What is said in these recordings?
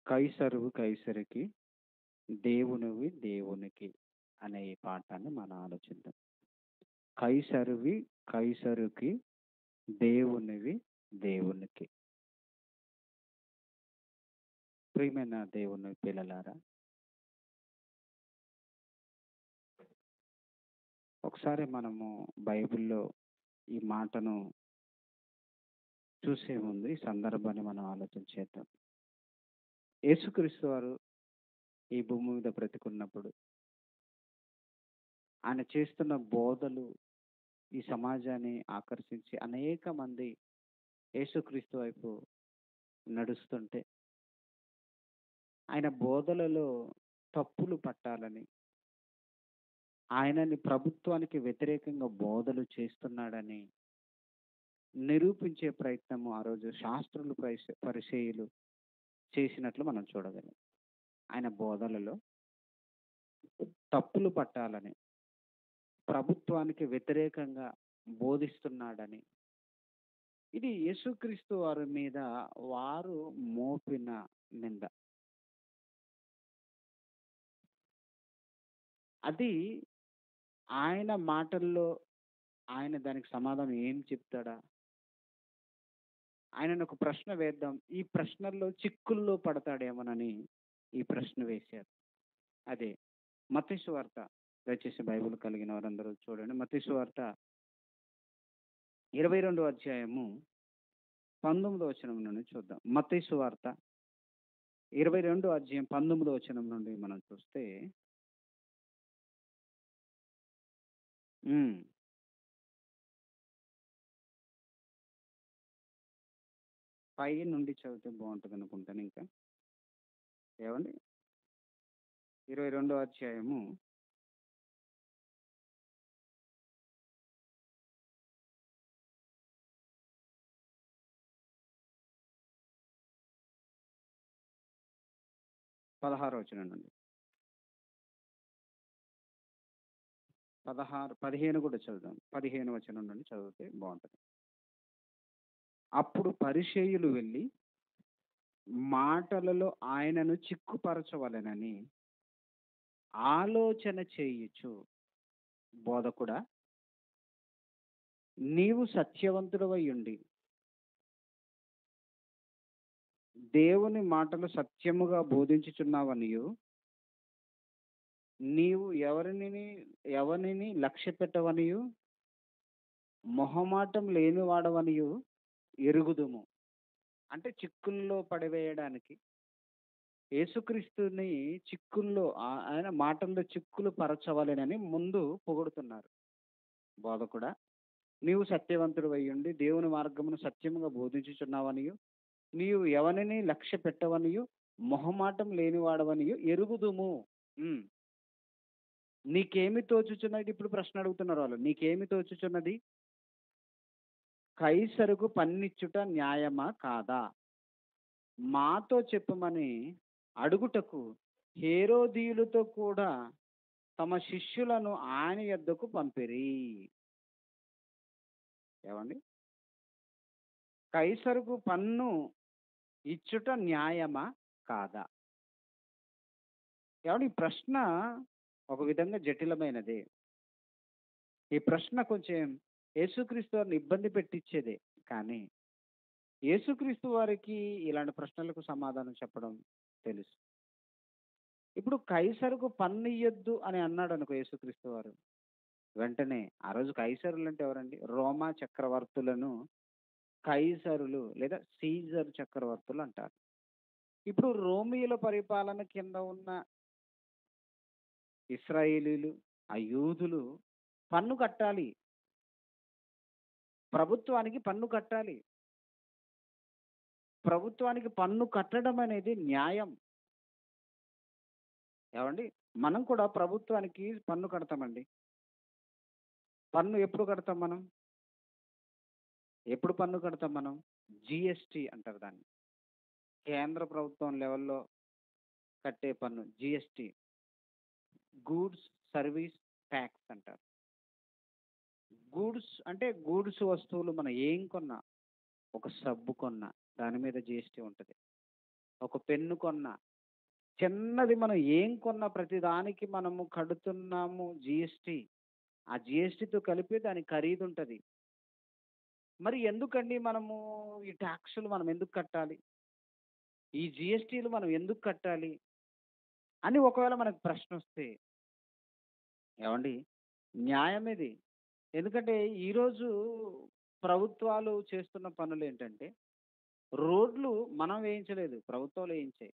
కైసరువు కైసరికి, దేవునివి దేవునికి అనే ఈ పాఠాన్ని మనం ఆలోచిద్దాం. కైసరువి కైసరుకి, దేవునివి దేవునికి. ప్రియమైన దేవుని పిల్లలారా, ఒకసారి మనము బైబిల్‌లో ఈ మాటను చూసే ముందు ఈ సందర్భాన్ని మనం ఆలోచన చేద్దాం. యేసుక్రీస్తు వారు ఈ భూమి మీద బ్రతికున్నప్పుడు ఆయన చేస్తున్న బోధలు ఈ సమాజాన్ని ఆకర్షించి అనేక మంది యేసుక్రీస్తు వైపు నడుస్తుంటే, ఆయన బోధలలో తప్పులు పట్టాలని, ఆయనని ప్రభుత్వానికి వ్యతిరేకంగా బోధలు చేస్తున్నాడని నిరూపించే ప్రయత్నము ఆ రోజు శాస్త్రులు, పరిసయ్యులు చేసినట్లు మనం చూడగలం. ఆయన బోధలలో తప్పులు పట్టాలని, ప్రభుత్వానికి వ్యతిరేకంగా బోధిస్తున్నాడని, ఇది యేసుక్రీస్తు వారి మీద వారు మోపిన నింద. అది ఆయన మాటల్లో ఆయన దానికి సమాధానం ఏం చెప్తాడా? ఆయనను ఒక ప్రశ్న వేద్దాం. ఈ ప్రశ్నల్లో చిక్కుల్లో పడతాడేమోనని ఈ ప్రశ్న వేశారు. అదే మత్తయి సువార్త. దయచేసి బైబిల్ కలిగిన వారందరూ చూడండి. మత్తయి సువార్త 22వ అధ్యాయము 19వ వచనం నుండి చూద్దాం. మత్తయి సువార్త 22వ అధ్యాయం 19వ వచనం నుండి మనం చూస్తే పై నుండి చదివితే బాగుంటుంది అనుకుంటాను. ఇంకా ఏమండి, 22వ అధ్యాయము 16వ వచనం నుండి 15 కూడా చదువుదాం. 15వ వచనం నుండి చదివితే బాగుంటుంది. అప్పుడు పరిసయ్యులు వెళ్ళి మాటలలో ఆయనను చిక్కుపరచవలెనని ఆలోచన చేయుచు, బోధకుడా, నీవు సత్యవంతుడవై ఉండి దేవుని మాటలు సత్యముగా బోధించుచున్నావనియు, నీవు ఎవరిని లక్ష్య పెట్టవనియు, మొహమాటం లేనివాడవనియు ఎరుగుదుము. అంటే చిక్కుల్లో పడివేయడానికి, యేసుక్రీస్తుని చిక్కుల్లో ఆయన మాటల్లో చిక్కులు పరచవలెనని ముందు పొగుడుతున్నారు. బోధకుడా, నీవు సత్యవంతుడు అయ్యుండి దేవుని మార్గమును సత్యముగా బోధించుచున్నావనియు, నీవు ఎవరిని లక్ష్య పెట్టవనియు, మొహమాటం లేనివాడవనియు ఎరుగుదుము. నీకేమి తోచుచున్నది? ఇప్పుడు ప్రశ్న అడుగుతున్నారు వాళ్ళు. నీకేమి తోచుచున్నది? కైసరుకు పన్నిచ్చుట న్యాయమా కాదా? మాతో చెప్పమని అడుగుటకు హేరోదీయులతో కూడా తమ శిష్యులను ఆయన యొద్దకు పంపిరి. ఏమండి, కైసరుకు పన్ను ఇచ్చుట న్యాయమా కాదా? ఏమండి, ఈ ప్రశ్న ఒక విధంగా జటిలమైనదే. ఈ ప్రశ్న కొంచెం యేసుక్రీస్తు వారిని ఇబ్బంది పెట్టించేదే. కానీ యేసుక్రీస్తు వారికి ఇలాంటి ప్రశ్నలకు సమాధానం చెప్పడం తెలుసు. ఇప్పుడు కైసరుకు పన్ను ఇయ్యొద్దు అని అన్నాడు అనుకో యేసుక్రీస్తు వారు, వెంటనే ఆ రోజు కైసరులు అంటే ఎవరండి? రోమా చక్రవర్తులను కైసరులు లేదా సీజర్ చక్రవర్తులు అంటారు. ఇప్పుడు రోమియోల పరిపాలన కింద ఉన్న ఇశ్రాయేలీలు, ఆ యూదులు పన్ను కట్టాలి, ప్రభుత్వానికి పన్ను కట్టాలి. ప్రభుత్వానికి పన్ను కట్టడం అనేది న్యాయం. ఏమండి, మనం కూడా ప్రభుత్వానికి పన్ను కడతామండి. పన్ను ఎప్పుడు కడతాం మనం? ఎప్పుడు పన్ను కడతాం మనం? జిఎస్టి అంటారు దాన్ని. కేంద్ర ప్రభుత్వం లెవెల్లో కట్టే పన్ను జిఎస్టి, గూడ్స్ సర్వీస్ ట్యాక్స్ అంటారు. గూడ్స్ అంటే గూడ్స్ వస్తువులు మనం ఏం కొన్నా, ఒక సబ్బు కొన్నా దాని మీద జిఎస్టి ఉంటుంది. ఒక పెన్ను కొన్నా, చిన్నది మనం ఏం కొన్నా ప్రతిదానికి మనము కడుతున్నాము జీఎస్టీ. ఆ జీఎస్టీతో కలిపి దాని ఖరీదుంటది. మరి ఎందుకండి మనము ఈ టాక్సులు మనం ఎందుకు కట్టాలి? ఈ జీఎస్టీలు మనం ఎందుకు కట్టాలి? అని ఒకవేళ మనకు ప్రశ్నొస్తే, ఏవండీ న్యాయమిది. ఎందుకంటే ఈరోజు ప్రభుత్వాలు చేస్తున్న పనులేంటంటే, రోడ్లు మనం వేయించలేదు, ప్రభుత్వాలు వేయించాయి.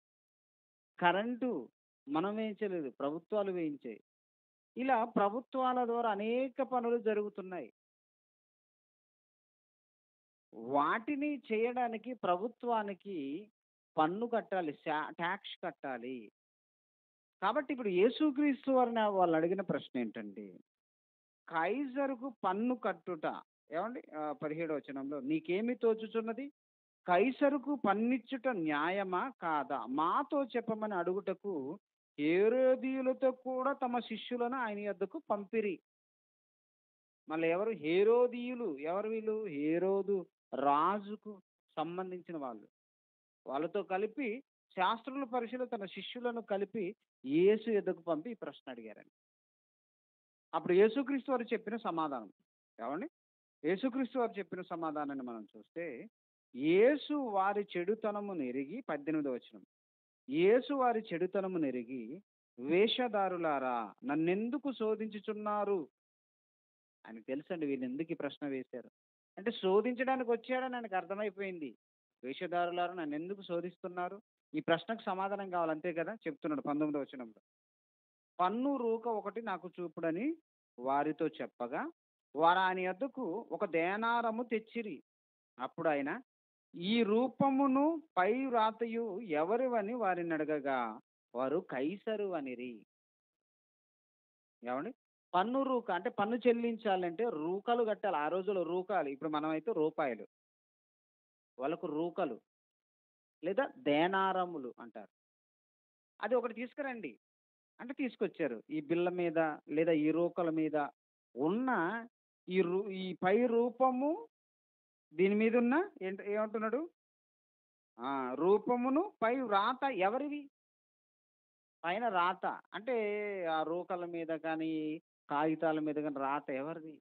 కరెంటు మనం వేయించలేదు, ప్రభుత్వాలు వేయించాయి. ఇలా ప్రభుత్వాల ద్వారా అనేక పనులు జరుగుతున్నాయి. వాటిని చేయడానికి ప్రభుత్వానికి పన్ను కట్టాలి. టాక్స్ కట్టాలి. కాబట్టి ఇప్పుడు యేసుక్రీస్తు వారిని వాళ్ళడిగిన ప్రశ్నేంటంటే, కైజరుకు పన్ను కట్టుట ఏవండీ 17 వచనంలో నీకేమి తోచుచున్నది? కైసరుకు పన్నిచ్చుట న్యాయమా? కాదా? మాతో చెప్పమని అడుగుటకు హేరోదీయులతో కూడా తమ శిష్యులను ఆయన యొద్దకు పంపిరి. మళ్ళీ ఎవరు? హేరోదీయులు. ఎవరు వీళ్ళు? హేరోదు రాజుకు సంబంధించిన వాళ్ళు. వాళ్ళతో కలిపి శాస్త్రుల పరిశీలు తన శిష్యులను కలిపి యేసు యొద్దకు పంపి ఈ ప్రశ్న అడిగారండి. అప్పుడు యేసుక్రీస్తు వారు చెప్పిన సమాధానం ఏవండి? యేసుక్రీస్తు వారు చెప్పిన సమాధానాన్ని మనం చూస్తే, యేసు వారి చెడుతనమునెరిగి 18వ వచనం. యేసు వారి చెడుతనమునెరిగి, వేషధారులారా నన్నెందుకు శోధించుచున్నారు? ఆయనకు తెలుసండి వీళ్ళెందుకు ఈ ప్రశ్న వేశారు. అంటే శోధించడానికి వచ్చాడని ఆయనకు అర్థమైపోయింది. వేషధారులారా నన్నెందుకు శోధిస్తున్నారు? ఈ ప్రశ్నకు సమాధానం కావాలి అంతే కదా! చెప్తున్నాడు 19వ వచనంలో. పన్ను రూక ఒకటి నాకు చూపుడని వారితో చెప్పగా, వారు ఆయన యొద్దకు ఒక దేనారము తెచ్చిరి. అప్పుడు ఆయన, ఈ రూపమును పై వ్రాతయు ఎవరివని వారినడగగా, వారు కైసరు అనిరి. ఏవండీ? పన్ను రూక అంటే పన్ను చెల్లించాలంటే రూకలు కట్టాలి. ఆ రోజుల్లో రూకాలు. ఇప్పుడు మనమైతే రూపాయలు. వాళ్ళకు రూకలు లేదా దేనారములు అంటారు. అది ఒకటి తీసుకురండి. అంటే తీసుకొచ్చారు. ఈ బిళ్ళ మీద లేదా ఈ రూకల మీద ఉన్న ఈ పై రూపము దీని మీదున్న ఏమంటున్నాడు? ఆ! రూపమును పై వ్రాత ఎవరివి? పైన రాత. అంటే ఆ రూకల మీద కానీ, కాగితాల మీద గాని రాత ఎవరిది?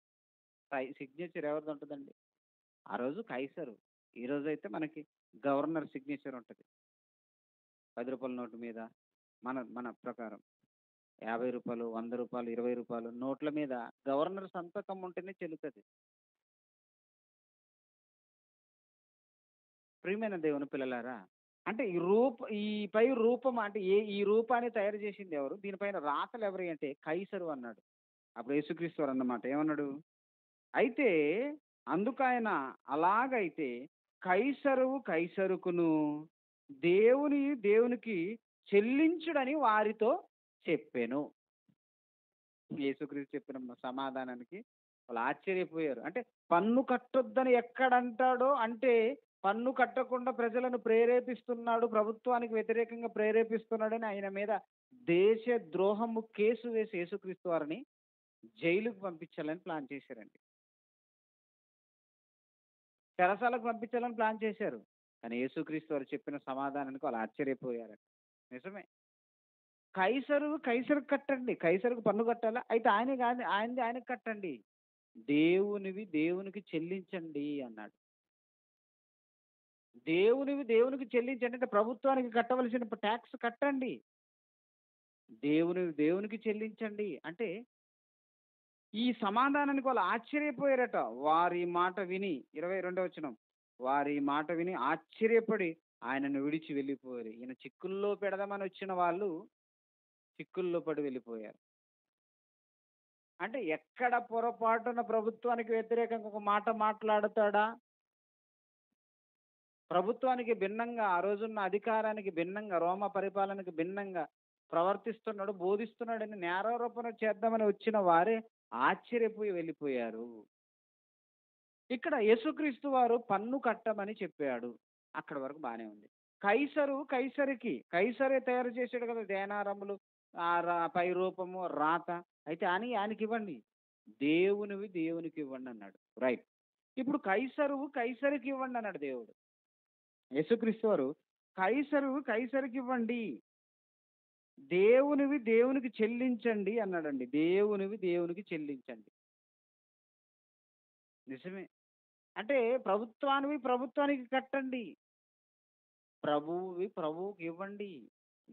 సిగ్నేచర్ ఎవరిదుంటదండి? ఆ రోజు కైసరు. ఈరోజైతే మనకి గవర్నర్ సిగ్నేచర్ ఉంటది. రూ. 10 నోటు మీద మన మన ప్రకారం. రూ. 50, రూ. 100, రూ. 20 నోట్ల మీద గవర్నర్ సంతకం ఉంటేనే చెల్లుతది. ప్రియమైన దేవుని పిల్లలారా, అంటే ఈ పై రూపం అంటే ఈ రూపాన్ని తయారు చేసింది ఎవరు? దీనిపైన రాతలు ఎవరి అంటే కైసరు అన్నాడు. అప్పుడు యేసుక్రీస్తు వారు అన్నమాట ఏమన్నాడు? అయితే అందుకాయన అలాగైతే కైసరువు కైసరుకును, దేవునికి చెల్లించుడని వారితో చెప్పెను. యేసుక్రీస్తు చెప్పిన సమాధానానికి వాళ్ళు ఆశ్చర్యపోయారు. అంటే పన్ను కట్టొద్దని ఎక్కడంటాడో అంటే పన్ను కట్టకుండా ప్రజలను ప్రేరేపిస్తున్నాడు, ప్రభుత్వానికి వ్యతిరేకంగా ప్రేరేపిస్తున్నాడని ఆయన మీద దేశ ద్రోహము కేసు వేసి యేసుక్రీస్తు వారిని జైలుకి పంపించాలని ప్లాన్ చేశారండి. చెరసాలకు పంపించాలని ప్లాన్ చేశారు. కానీ యేసుక్రీస్తు వారు చెప్పిన సమాధానానికి వాళ్ళు ఆశ్చర్యపోయారట. నిజమే. కైసరుకు కట్టండి. కైసరుకు పన్ను కట్టాలా? అయితే ఆయనే కాదు ఆయనది ఆయనకి కట్టండి. దేవునివి దేవునికి చెల్లించండి అన్నాడు. దేవునివి దేవునికి చెల్లించండి అంటే ప్రభుత్వానికి కట్టవలసిన టాక్స్ కట్టండి. దేవునివి దేవునికి చెల్లించండి అంటే ఈ సమాధానానికి వాళ్ళు ఆశ్చర్యపోయారట. వారి మాట విని 22వ వచనం. వారి మాట విని ఆశ్చర్యపడి ఆయనను విడిచి వెళ్ళిపోయారు. ఈయన చిక్కుల్లో పెడదామని వచ్చిన వాళ్ళు చిక్కుల్లో పడి వెళ్ళిపోయారు. అంటే ఎక్కడ పొరపాటున ప్రభుత్వానికి వ్యతిరేకంగా ఒక మాట మాట్లాడతాడా? ప్రభుత్వానికి భిన్నంగా ఆ రోజున్న అధికారానికి భిన్నంగా రోమా పరిపాలనకి భిన్నంగా ప్రవర్తిస్తున్నాడు, బోధిస్తున్నాడని నేరారోపణ చేద్దామని వచ్చిన వారే ఆశ్చర్యపోయి వెళ్ళిపోయారు. ఇక్కడ యేసుక్రీస్తు వారు పన్ను కట్టమని చెప్పాడు. అక్కడి వరకు బానే ఉంది. కైసరే తయారు చేసాడు కదా దేనారములు, పై రూపము, రాత. అయితే ఆయనకివ్వండి. దేవునివి దేవునికి ఇవ్వండి అన్నాడు. రైట్. ఇప్పుడు కైసరికి ఇవ్వండి అన్నాడు దేవుడు. యేసుక్రీస్తు వారు కైసరు కైసరుకివ్వండి. దేవునివి దేవునికి చెల్లించండి అన్నాడండి. దేవునివి దేవునికి చెల్లించండి. నిజమే. అంటే ప్రభుత్వానివి ప్రభుత్వానికి కట్టండి. ప్రభువువి ప్రభువుకివ్వండి.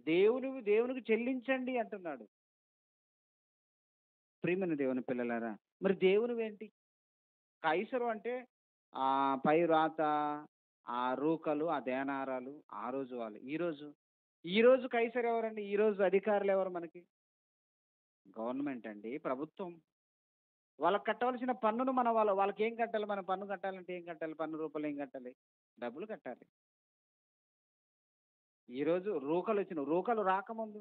దేవునివి దేవునికి చెల్లించండి అంటున్నాడు. ప్రియమైన దేవుని పిల్లలారా! మరి దేవునివేంటి? కైసరు అంటే పై రాత, ఆ రూకలు, ఆ దేనారాలు ఆ రోజు వాళ్ళు. ఈ రోజు కైసరు ఎవరండి? ఈ రోజు అధికారులు ఎవరు మనకి? గవర్నమెంట్ అండి. ప్రభుత్వం. వాళ్ళకి కట్టవలసిన పన్నును మనం వాళ్ళకేం కట్టాలి? మనం పన్ను కట్టాలంటే ఏం కట్టాలి? పన్ను రూపంలో ఏం కట్టాలి? డబ్బులు కట్టాలి. ఈరోజు రూకలొచ్చినయి. రూకలు రాకముందు,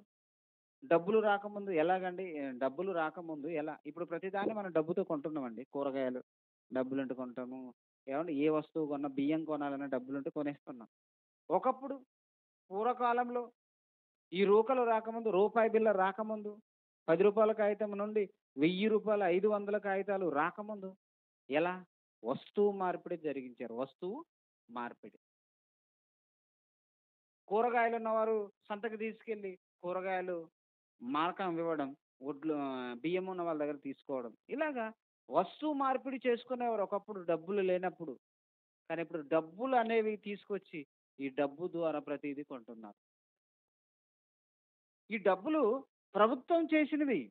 డబ్బులు రాకముందు ఎలాగండి? డబ్బులు రాకముందు ఎలా? ఇప్పుడు ప్రతిదాన్ని మనం డబ్బుతో కొంటున్నామండి. కూరగాయలు డబ్బులుంటే కొంటాము. ఏవండీ ఏ వస్తువు కొన్నా బియ్యం కొనాలన్నా డబ్బులుంటే కొనేస్తున్నాం. ఒకప్పుడు పూర్వకాలంలో ఈ రూకలు రాకముందు, రూపాయి బిళ్ళ రాకముందు, రూ. 10 కాగితం నుండి రూ. 1000, 500 కాగితాలు రాకముందు ఎలా? వస్తువు మార్పిడి జరిగించారు. వస్తువు మార్పిడి. కూరగాయలున్నవారు సంతకి తీసుకెళ్ళి కూరగాయలు మారకం ఇవ్వడం, బియ్యం ఉన్న వాళ్ళ దగ్గర తీసుకోవడం. ఇలాగా వస్తువు మార్పిడి చేసుకునేవారు ఒకప్పుడు డబ్బులు లేనప్పుడు. కానీ ఇప్పుడు డబ్బులనేవి తీసుకొచ్చి ఈ డబ్బు ద్వారా ప్రతీదీ కొంటున్నారు. ఈ డబ్బులు ప్రభుత్వం చేసినవి.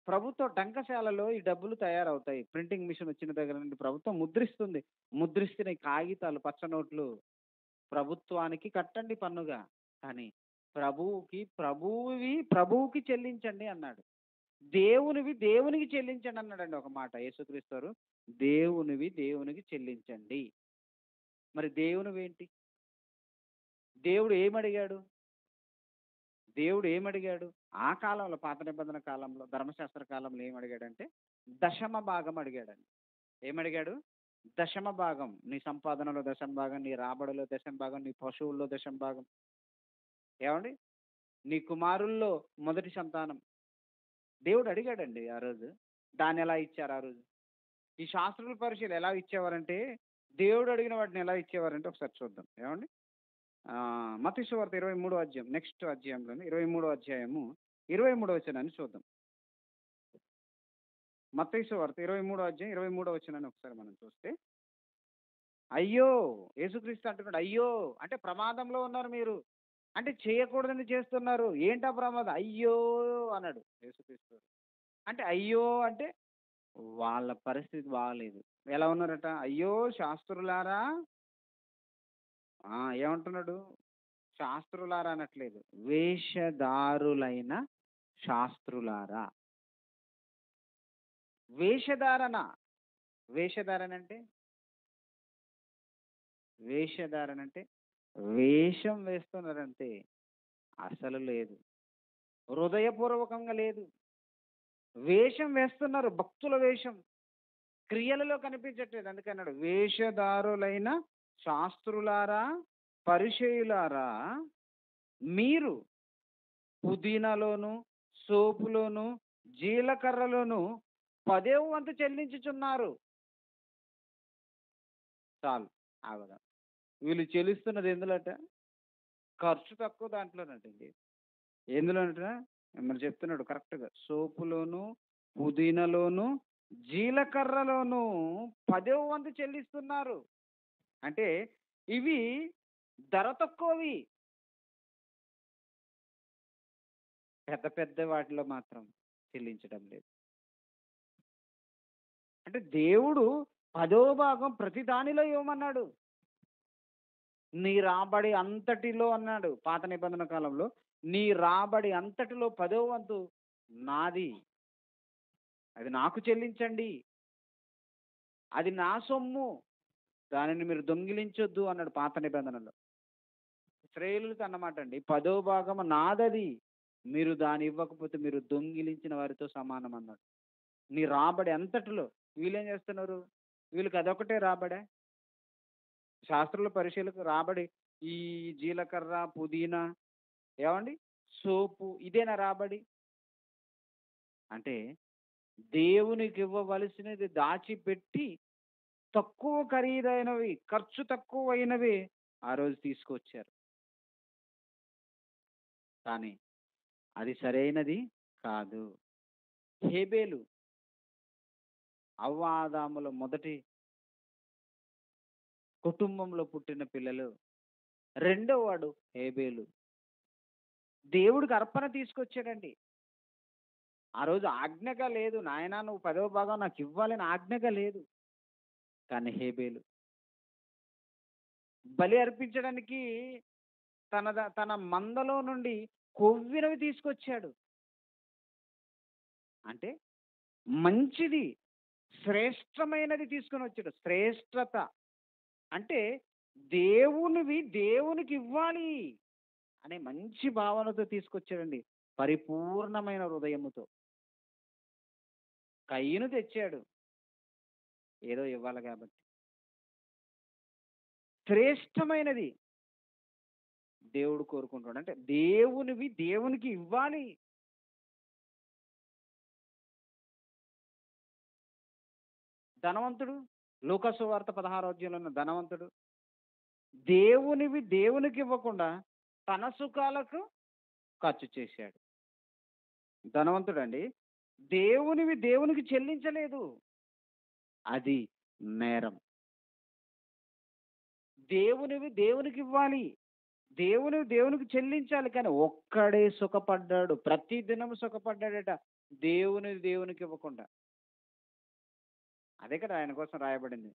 ప్రభుత్వ టంకశాలలో ఈ డబ్బులు తయారవుతాయి. ప్రింటింగ్ మిషన్ వచ్చిన దగ్గర నుండి ప్రభుత్వం ముద్రిస్తుంది. ముద్రిస్తున్న ఈ కాగితాలు, పచ్చ నోట్లు ప్రభుత్వానికి కట్టండి పన్నుగా. కానీ ప్రభువుకి చెల్లించండి అన్నాడు. దేవునివి దేవునికి చెల్లించండి అన్నాడండి ఒక మాట యేసుక్రీస్తు వారు. దేవునివి దేవునికి చెల్లించండి. మరి దేవునివేంటి? దేవుడు ఏమడిగాడు? దేవుడు ఏమడిగాడు? ఆ కాలంలో పాత నిబంధన కాలంలో, ధర్మశాస్త్ర కాలంలో ఏమడిగాడంటే దశమ భాగం అడిగాడండి. ఏమడిగాడు? దశమ భాగం. నీ సంపాదనలో దశమ భాగం, నీ రాబడిలో దశమ భాగం, నీ పశువుల్లో దశమ భాగం. ఏవండీ? నీ కుమారుల్లో మొదటి సంతానం. దేవుడు అడిగాడండి ఆ రోజు. దాన్నెలా ఇచ్చారు ఆ రోజు? ఈ శాస్త్రుల పరిచయలు ఎలా ఇచ్చేవారంటే, దేవుడు అడిగిన వాటిని ఎలా ఇచ్చేవారంటే ఒకసారి చూద్దాం. ఏవండీ? మత్తయి సువార్త 23వ అధ్యాయం, నెక్స్ట్ అధ్యాయంలోనే 23వ అధ్యాయము 23వ వచనాన్ని చూద్దాం. మత్తయి సువార్త 23వ అధ్యాయం 23వ వచనాన్ని ఒకసారి మనం చూస్తే, అయ్యో! యేసుక్రీస్తు అంటున్నాడు, అయ్యో! అంటే ప్రమాదంలో ఉన్నారు మీరు. అంటే చేయకూడనిది చేస్తున్నారు. ఏంటా ప్రమాదం? అయ్యో! అన్నాడు యేసుక్రీస్తు. అంటే అయ్యో! అంటే వాళ్ళ పరిస్థితి బాగాలేదు. ఎలా ఉన్నారట? అయ్యో! శాస్త్రులారా ఏమంటున్నాడు? శాస్త్రులారా అనట్లేదు. వేషధారులైన శాస్త్రులారా. వేషధారణ. వేషధారణ వేషధారణ వేషం వేస్తున్నారంతే. అసలు లేదు. హృదయపూర్వకంగా లేదు. వేషం వేస్తున్నారు. భక్తుల వేషం. క్రియలలో కనిపించట్లేదు. అందుకన్నాడు వేషధారులైన శాస్త్రులారా, పరిసయ్యులారా, మీరు పుదీనాలోను, సోపులోను, జీలకర్రలోను 10వ వంతు చెల్లించుచున్నారు. చాలు ఆగుదాం. వీళ్ళు చెల్లిస్తున్నది ఎందులోట? ఖర్చు తక్కువ దాంట్లోనటండి. ఎందులోనట? మరి చెప్తున్నాడు కరెక్ట్‌గా. సోపులోను, పుదీనాలోను, జీలకర్రలోను 10వ వంతు చెల్లిస్తున్నారు. అంటే ఇవి ధర తక్కువవి. పెద్ద పెద్ద వాటిలో మాత్రం చెల్లించడం లేదు. అంటే దేవుడు 10వ భాగం ప్రతి దానిలో ఇవ్వమన్నాడు. నీ రాబడి అంతటిలో అన్నాడు పాత నిబంధన కాలంలో. నీ రాబడి అంతటిలో 10వ వంతు నాది. అది నాకు చెల్లించండి. అది నా సొమ్ము. దానిని మీరు దొంగిలించొద్దు అన్నాడు పాత నిబంధనలో. ఇశ్రాయేలుతో అన్నమాట అండి. 10వ భాగం నాదది. మీరు దాన్ని ఇవ్వకపోతే మీరు దొంగిలించిన వారితో సమానం అన్నాడు. నీ రాబడి అంతటిలో వీళ్ళేం చేస్తున్నారు? వీళ్ళకి అదొకటే రాబడా? శాస్త్రుల పరిశీలకు రాబడి ఈ జీలకర్ర, పుదీనా, ఏవండి సోపు ఇదేనా రాబడి? అంటే దేవునికి ఇవ్వవలసినది దాచిపెట్టి తక్కువ ఖరీదైనవి, ఖర్చు తక్కువైనవి ఆ రోజు తీసుకొచ్చారు. కానీ అది సరైనది కాదు. హేబేలు, అవ్వ ఆదాముల మొదటి కుటుంబంలో పుట్టిన పిల్లలు. రెండో వాడు హేబేలు. దేవుడికి అర్పణ తీసుకొచ్చాడండి. ఆ రోజు ఆజ్ఞగా లేదు. నాయనా నువ్వు 10వ భాగం నాకివ్వాలని ఆజ్ఞగా లేదు. కానీ హేబేలు బలి అర్పించడానికి తన మందలో నుండి కొవ్వినవి తీసుకొచ్చాడు. అంటే మంచిది, శ్రేష్టమైనది తీసుకొనొచ్చాడు. శ్రేష్టత అంటే దేవునివి దేవునికివ్వాలి అనే మంచి భావనతో తీసుకొచ్చాడండి. పరిపూర్ణమైన హృదయముతో. కయ్యను తెచ్చాడు. ఏదో ఇవ్వాలి కాబట్టి. శ్రేష్టమైనది దేవుడు కోరుకుంటాడు. అంటే దేవునివి దేవునికి ఇవ్వాలి. ధనవంతుడు, లూకా సువార్త 16వ అధ్యాయంలో ఉన్న ధనవంతుడు దేవునివి దేవునికి ఇవ్వకుండా తన సుఖాలకు ఖర్చు చేశాడు. ధనవంతుడండి దేవునివి దేవునికి చెల్లించలేదు. అది నేరం. దేవునివి దేవునికి ఇవ్వాలి. దేవునివి దేవునికి చెల్లించాలి. కానీ ఒక్కడే సుఖపడ్డాడు. ప్రతి దినం సుఖపడ్డాడట. దేవునివి దేవునికి ఇవ్వకుండా. అదే కదా ఆయన కోసం రాయబడింది.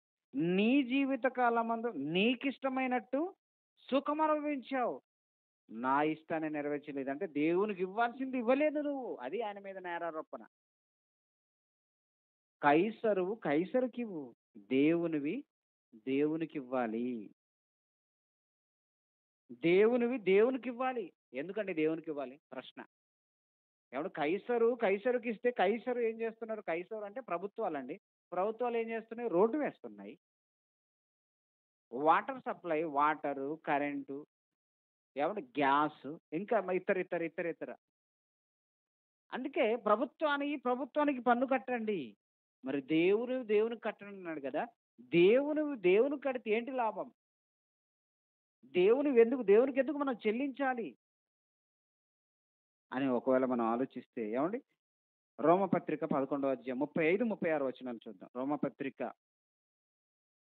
నీ జీవిత కాలమందు నీకిష్టమైనట్టు సుఖం అనుభవించావు. నా ఇష్టాన్ని నెరవేర్చలేదు. అంటే దేవునికి ఇవ్వాల్సింది ఇవ్వలేదు నువ్వు. అది ఆయన మీద నేరారోపణ. కైసరువు కైసరుకివ్వు. దేవునివి దేవునికి ఇవ్వాలి. దేవునివి దేవునికి ఇవ్వాలి. ఎందుకండి దేవునికి ఇవ్వాలి? ప్రశ్న. ఎవడు కైసరుకి ఇస్తే కైసరు ఏం చేస్తున్నారు? కైసరు అంటే ప్రభుత్వాలండి. ప్రభుత్వాలు ఏం చేస్తున్నాయి? రోడ్డు వేస్తున్నాయి. Water supply, water, current, gas, ఇంకా ఇతర. అందుకే ప్రభుత్వానికి పన్ను కట్టండి. మరి దేవునికి కట్టండి అన్నాడు కదా. దేవునికి కడితే ఏంటి లాభం? దేవునికి ఎందుకు మనం చెల్లించాలి అని ఒకవేళ మనం ఆలోచిస్తే రోమపత్రిక 11వ అధ్యాయం 35, 36 వచనాలు చూద్దాం. రోమపత్రిక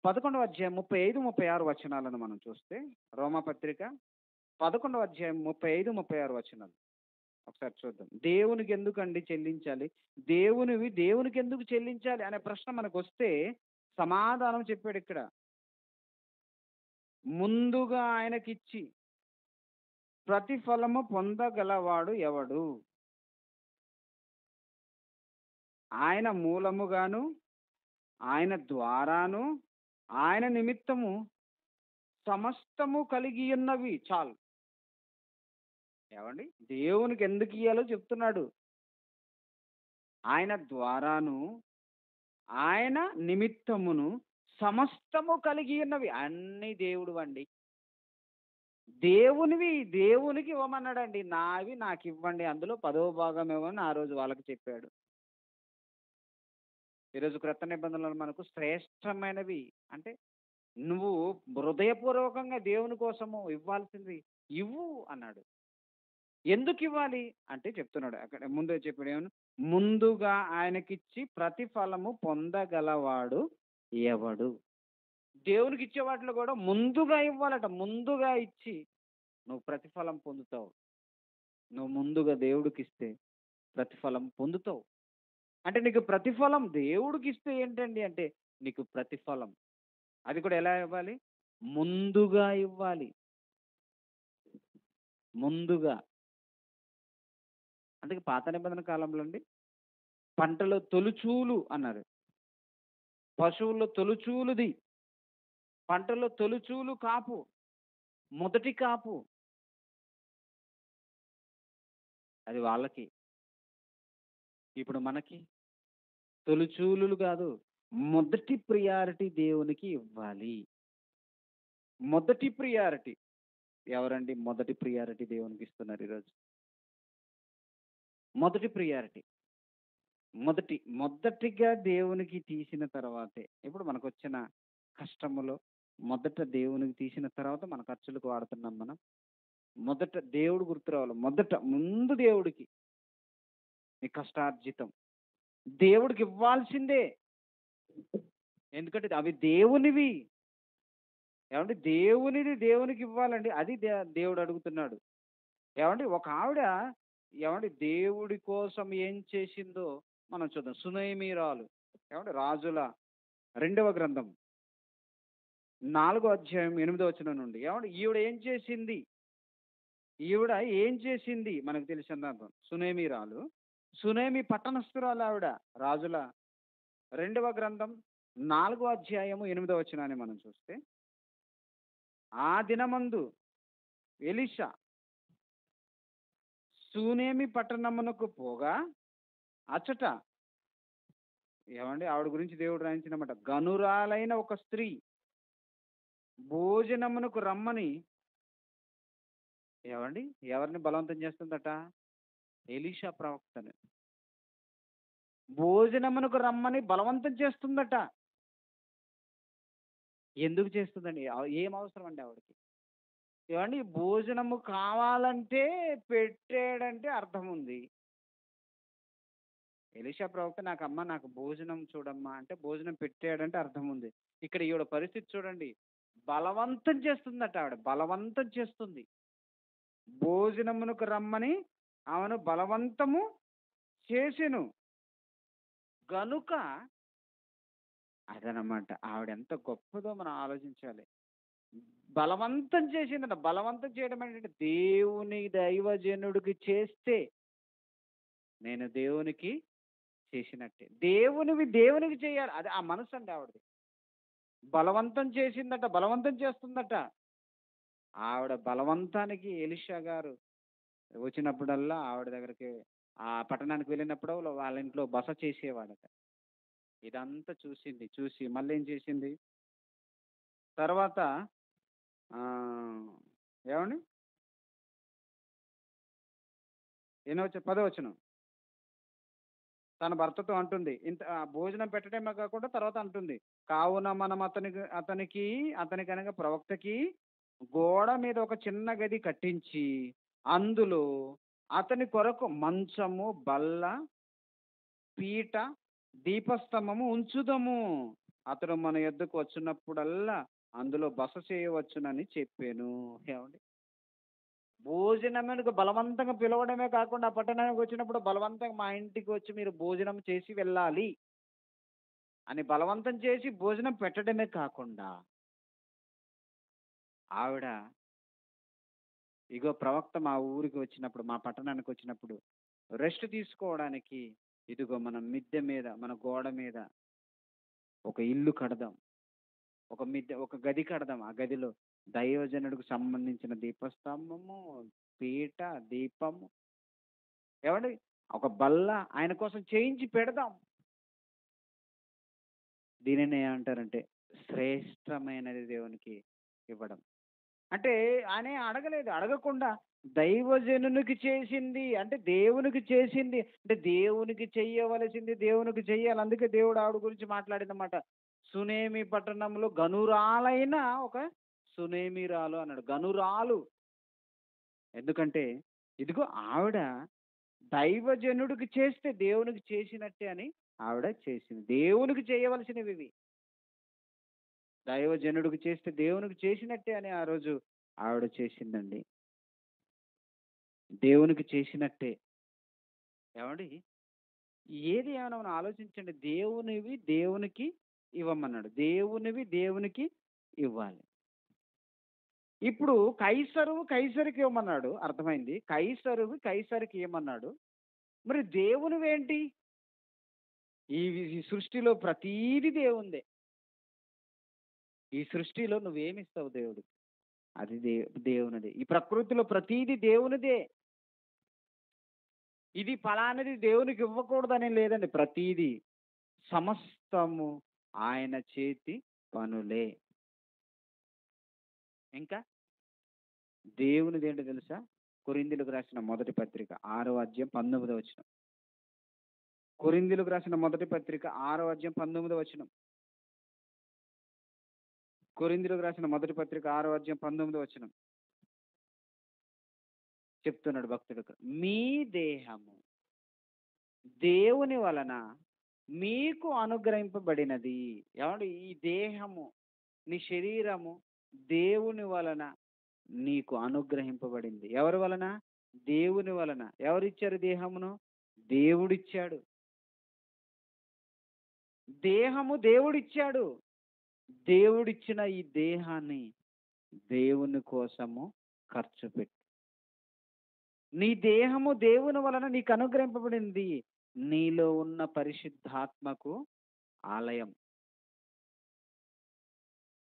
11వ అధ్యాయం 35, 36 వచనాలను మనం చూస్తే, రోమపత్రిక 11వ అధ్యాయం 35, 36 వచనాలు ఒకసారి చూద్దాం. దేవునికి ఎందుకండి చెల్లించాలి? దేవునివి దేవునికి ఎందుకు చెల్లించాలి అనే ప్రశ్న మనకు వస్తే సమాధానం చెప్పాడు ఇక్కడ. ముందుగా ఆయనకిచ్చి ప్రతిఫలము పొందగలవాడు ఎవడు? ఆయన మూలముగాను ఆయన ద్వారాను ఆయన నిమిత్తము సమస్తము కలిగి ఉన్నవి. చాలు. దేవునికి ఎందుకు ఇయ్యాలో చెప్తున్నాడు. ఆయన ద్వారాను ఆయన నిమిత్తమును సమస్తము కలిగి ఉన్నవి. అన్ని దేవుడు అండి. దేవునివి దేవునికి ఇవ్వమన్నాడండి. నావి నాకు ఇవ్వండి, అందులో 10వ భాగం ఇవ్వమని ఆ రోజు వాళ్ళకి చెప్పాడు. ఈరోజు క్రొత్త నిబంధనలు మనకు శ్రేష్టమైనవి అంటే నువ్వు హృదయపూర్వకంగా దేవుని కోసము ఇవ్వాల్సింది ఇవ్వు అన్నాడు. ఎందుకు ఇవ్వాలి అంటే చెప్తున్నాడు. అక్కడ ముందే చెప్పాడు. ముందుగా ఆయనకిచ్చి ప్రతిఫలము పొందగలవాడు ఎవడు? దేవునికి ఇచ్చే వాటిలో కూడా ముందుగా ఇవ్వాలట. ముందుగా ఇచ్చి నువ్వు ప్రతిఫలం పొందుతావు. నువ్వు ముందుగా దేవుడికి ఇస్తే ప్రతిఫలం పొందుతావు. అంటే నీకు ప్రతిఫలం దేవుడికి ఇస్తే ఏంటండి అంటే నీకు ప్రతిఫలం అది కూడా ఎలా ఇవ్వాలి? ముందుగా ఇవ్వాలి. ముందుగా. అందుకే పాత నిబంధన కాలంలో అండి పంటలో తొలుచూలు అన్నారు. పశువుల్లో తొలుచూలుది, పంటలో తొలుచూలు కాపు, మొదటి కాపు. అది వాళ్ళకి. ఇప్పుడు మనకి తొలుచూలులు కాదు, మొదటి ప్రియారిటీ దేవునికి ఇవ్వాలి. మొదటి ప్రియారిటీ ఎవరండి? మొదటి ప్రియారిటీ దేవునికి ఇస్తున్నారు ఈరోజు. మొదటి ప్రియారిటీ మొదటిగా దేవునికి తీసిన తర్వాతే. ఇప్పుడు మనకు వచ్చిన కష్టములో మొదట దేవునికి తీసిన తర్వాత మన ఖర్చులకు వాడుతున్నాం మనం. మొదట దేవుడు గుర్తు రావాలి. ముందు దేవుడికి నీ కష్టార్జితం. దేవుడికి ఇవ్వాల్సిందే. ఎందుకంటే అవి దేవునివి. ఏవండీ దేవునిది దేవునికి ఇవ్వాలండి. అది దేవుడు అడుగుతున్నాడు. ఏవండీ ఒక ఆవిడ ఏవండీ దేవుడి కోసం ఏం చేసిందో మనం చూద్దాం. సునేమిరాలు. ఏవండీ రాజుల 2వ గ్రంథం 4 అధ్యాయం 8 వచనం నుండి. ఏవండీ ఈవిడ ఏం చేసింది మనకు తెలిసిందాం. సునేమిరాలు. సునేమి పట్టణస్థురాలు ఆవిడ. రాజుల 2వ గ్రంథం 4 అధ్యాయము 8 వచనాన్ని మనం చూస్తే, ఆ దినమందు ఎలీషా షూనేమి పట్టణమునకు పోగా అచ్చట ఏవండీ ఆవిడ గురించి దేవుడు రాయించినమాట. గనురాలైన ఒక స్త్రీ భోజనమునకు రమ్మని ఏవండీ ఎవరిని బలవంతం చేస్తుందట? ఎలీషా ప్రవక్తని. భోజనమునకు రమ్మని బలవంతం చేస్తుందట. ఎందుకు చేస్తుందండి? ఏం అవసరం అండి ఆవిడకి? ఏవండీ భోజనము కావాలంటే పెట్టాడంటే అర్థం ఉంది. ఎలీషా ప్రవక్త నాకు భోజనం చూడమ్మా అంటే భోజనం పెట్టాడంటే అర్థం ఉంది. ఇక్కడ ఈవిడ పరిస్థితి చూడండి. బలవంతం చేస్తుందట ఆవిడ. బలవంతం చేస్తుంది. భోజనమునకు రమ్మని ఆమెను బలవంతము చేసెను. గనుక అదనమాట. ఆవిడ ఎంత గొప్పదో మనం ఆలోచించాలి. బలవంతం చేసిందట. బలవంతం చేయడం ఏంటంటే దేవుని దైవజనుడికి చేస్తే నేను దేవునికి చేసినట్టే. దేవునివి దేవునికి చేయాలి. అది ఆ మనసు అండి ఆవిడది. బలవంతం చేసిందట. బలవంతం చేస్తుందట. ఆవిడ బలవంతానికి ఎలీషా గారు వచ్చినప్పుడల్లా ఆవిడ దగ్గరికి ఆ పట్టణానికి వెళ్ళినప్పుడు వాళ్ళ ఇంట్లో బస చేసేవాడట. ఇదంతా చూసింది. చూసి మళ్ళీ ఏం చేసింది? తర్వాత ఏమండి పదో వచనం. తన భర్తతో అంటుంది. ఇంత భోజనం పెట్టడమే కాకుండా తర్వాత అంటుంది. కావున మనం అతనికనగా ప్రవక్తకి గోడ మీద ఒక చిన్న గది కట్టించి అందులో అతని కొరకు మంచము, బల్ల, పీట, దీపస్తంభము ఉంచుదము. అతడు మన యొద్దకు వచ్చినప్పుడల్లా అందులో బస చేయవచ్చునని చెప్పాను. ఏమండి భోజనమునకు బలవంతంగా పిలవడమే కాకుండా పట్టణానికి వచ్చినప్పుడు బలవంతంగా మా ఇంటికి వచ్చి మీరు భోజనం చేసి వెళ్ళాలి అని బలవంతం చేసి భోజనం పెట్టడమే కాకుండా ఆవిడ ఇగో ప్రవక్త మా ఊరికి వచ్చినప్పుడు మా పట్టణానికి వచ్చినప్పుడు రెస్ట్ తీసుకోవడానికి ఇదిగో మనం మిద్దె మీద మన గోడ మీద ఒక ఇల్లు కడదాం, ఒక గది కడదాం. ఆ గదిలో దైవజనుడికి సంబంధించిన దీపస్తంభము, పీట, దీపము ఏమండి ఒక బల్ల ఆయన కోసం చేయించి పెడదాం. దీనిని ఏమంటారంటే శ్రేష్టమైనది దేవునికి ఇవ్వడం. అంటే ఆయన అడగలేదు. అడగకుండా దైవజనునికి చేసింది అంటే దేవునికి చేసింది అంటే దేవునికి చెయ్యవలసింది దేవునికి చెయ్యాలి. అందుకే దేవుడు ఆవిడ గురించి మాట్లాడిందన్నమాట. సునేమి పట్టణంలో గనురాలైన ఒక సునేమిరాలు అన్నాడు. గనురాలు. ఎందుకంటే ఇదిగో ఆవిడ దైవజనుడికి చేస్తే దేవునికి చేసినట్టే అని ఆవిడ చేసింది. దేవునికి చేయవలసినవి ఇవి. దైవజనుడికి చేస్తే దేవునికి చేసినట్టే అని ఆ రోజు ఆవిడ చేసిందండి. దేవునికి చేసినట్టే. ఏమండి ఏది ఏమైనా మనం ఆలోచించండి. దేవునివి దేవునికి ఇవ్వమన్నాడు. దేవునివి దేవునికి ఇవ్వాలి. ఇప్పుడు కైసరుకి ఇవ్వమన్నాడు. అర్థమైంది. కైసరుకి ఇవ్వమన్నాడు. మరి దేవునివేంటి? ఈ సృష్టిలో ప్రతీది దేవుందే. ఈ సృష్టిలో నువ్వేమిస్తావు దేవుడికి? అది దేవునిదే. ఈ ప్రకృతిలో ప్రతీది దేవునిదే. ఇది ఫలానిది దేవునికి ఇవ్వకూడదని లేదండి. ప్రతీది సమస్తము ఆయన చేతి పనులే. ఇంకా దేవునిది ఏంటో తెలుసా? కొరింథీయులకు రాసిన మొదటి పత్రిక 6వ అధ్యాయం 19వ వచనం. కొరింథీయులకు రాసిన మొదటి పత్రిక 6వ అధ్యాయం 19వ వచనం. కొరింథీయులకు రాసిన మొదటి పత్రిక 6వ అధ్యాయం 19వ వచనం. చెప్తున్నాడు భక్తుడు ఇక్కడ. మీ దేహము దేవుని వలన మీకు అనుగ్రహింపబడినది. ఏవండీ ఈ దేహము, నీ శరీరము దేవుని వలన నీకు అనుగ్రహింపబడింది. ఎవరి వలన? దేవుని వలన. ఎవరిచ్చారు దేహమును? దేవుడిచ్చాడు. దేహము దేవుడిచ్చాడు. దేవుడిచ్చిన ఈ దేహాన్ని దేవుని కోసము ఖర్చు పెట్టు. నీ దేహము దేవుని వలన నీకు అనుగ్రహింపబడింది. నీలో ఉన్న పరిశుద్ధాత్మకు ఆలయం.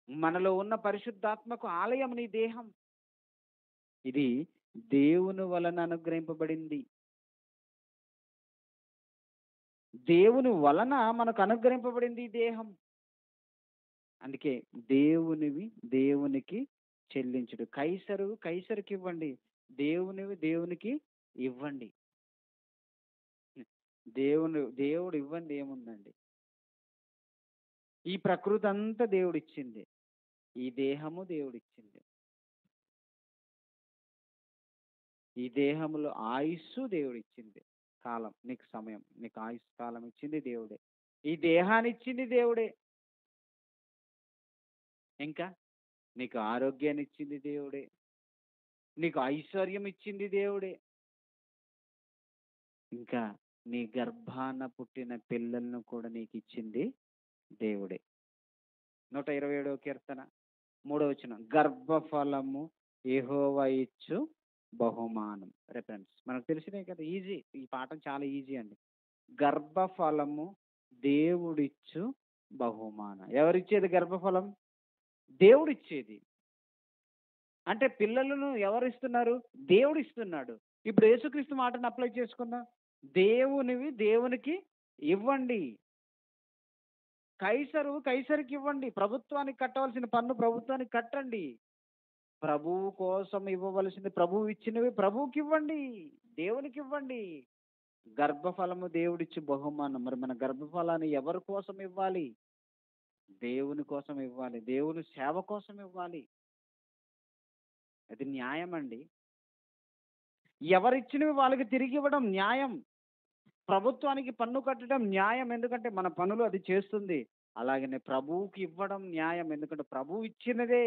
మనలో ఉన్న పరిశుద్ధాత్మకు ఆలయం నీ దేహం. ఇది దేవుని వలన అనుగ్రహింపబడింది. దేవుని వలన మనకు అనుగ్రహింపబడింది ఈ దేహం. అందుకే దేవునివి దేవునికి చెల్లించుడు. కైసరు కైసరుకి ఇవ్వండి, దేవునివి దేవునికి ఇవ్వండి. దేవుడు ఇవ్వండి ఏముందండి? ఈ ప్రకృతి అంతా దేవుడిచ్చింది. ఈ దేహము దేవుడిచ్చింది. ఈ దేహములో ఆయుస్సు దేవుడిచ్చింది. కాలం, నీకు సమయం, నీకు ఆయుష్ కాలం ఇచ్చింది దేవుడే. ఈ దేహాన్ని ఇచ్చింది దేవుడే. ఇంకా నీకు ఆరోగ్యాన్ని ఇచ్చింది దేవుడే. నీకు ఐశ్వర్యం ఇచ్చింది దేవుడే. ఇంకా నీ గర్భాన పుట్టిన పిల్లలను కూడా నీకు ఇచ్చింది దేవుడే. 127వ కీర్తన 3వ వచనం, గర్భఫలము యెహోవా ఇచ్చు బహుమానం. రెఫరెన్స్ మనకు తెలిసినే కదా, ఈజీ. ఈ పాఠం చాలా ఈజీ అండి. గర్భఫలము దేవుడిచ్చు బహుమానం. ఎవరిచ్చేది గర్భఫలం? దేవుడిచ్చేది. అంటే పిల్లలను ఎవరు ఇస్తున్నారు? దేవుడు ఇస్తున్నాడు. ఇప్పుడు యేసుక్రీస్తు మాటను అప్లై చేసుకుందాం. దేవునివి దేవునికి ఇవ్వండి. కైసరు కైసరికి ఇవ్వండి. ప్రభుత్వానికి కట్టవలసిన పన్ను ప్రభుత్వానికి కట్టండి. ప్రభువు కోసం ఇవ్వవలసింది ప్రభువు ఇచ్చినవి ప్రభువుకి ఇవ్వండి. దేవునికి ఇవ్వండి. గర్భఫలము దేవుడిచ్చి బహుమానం. మరి మన గర్భఫలాన్ని ఎవరి కోసం ఇవ్వాలి? దేవుని కోసం ఇవ్వాలి. దేవుని సేవ కోసం ఇవ్వాలి. అది న్యాయం అండి. ఎవరిచ్చినవి వాళ్ళకి తిరిగి ఇవ్వడం న్యాయం. ప్రభుత్వానికి పన్ను కట్టడం న్యాయం, ఎందుకంటే మన పనులు అది చేస్తుంది. అలాగనే ప్రభువుకి ఇవ్వడం న్యాయం, ఎందుకంటే ప్రభువు ఇచ్చినదే.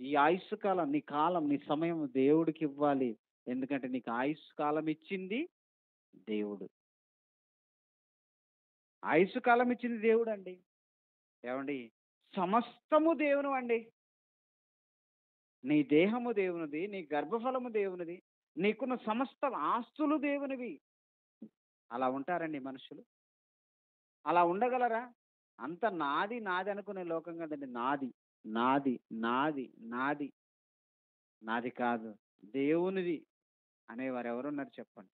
ఈ ఆయుస్సు కాలం, నీ కాలం, నీ సమయం దేవుడికి ఇవ్వాలి. ఎందుకంటే నీకు ఆయుస్సు కాలం ఇచ్చింది దేవుడు. ఆయుస్సు కాలం ఇచ్చింది దేవుడు అండి. ఏమండి, సమస్తము దేవుని అండి. నీ దేహము దేవునిది, నీ గర్భఫలము దేవునిది, నీకున్న సమస్త ఆస్తులు దేవునివి. అలా ఉంటారండి మనుషులు? అలా ఉండగలరా? అంత నాది నాది అనుకునే లోకం కదండి. నాది నాది నాది నాది నాది కాదు, దేవునిది అనేవారు ఎవరున్నారు చెప్పండి?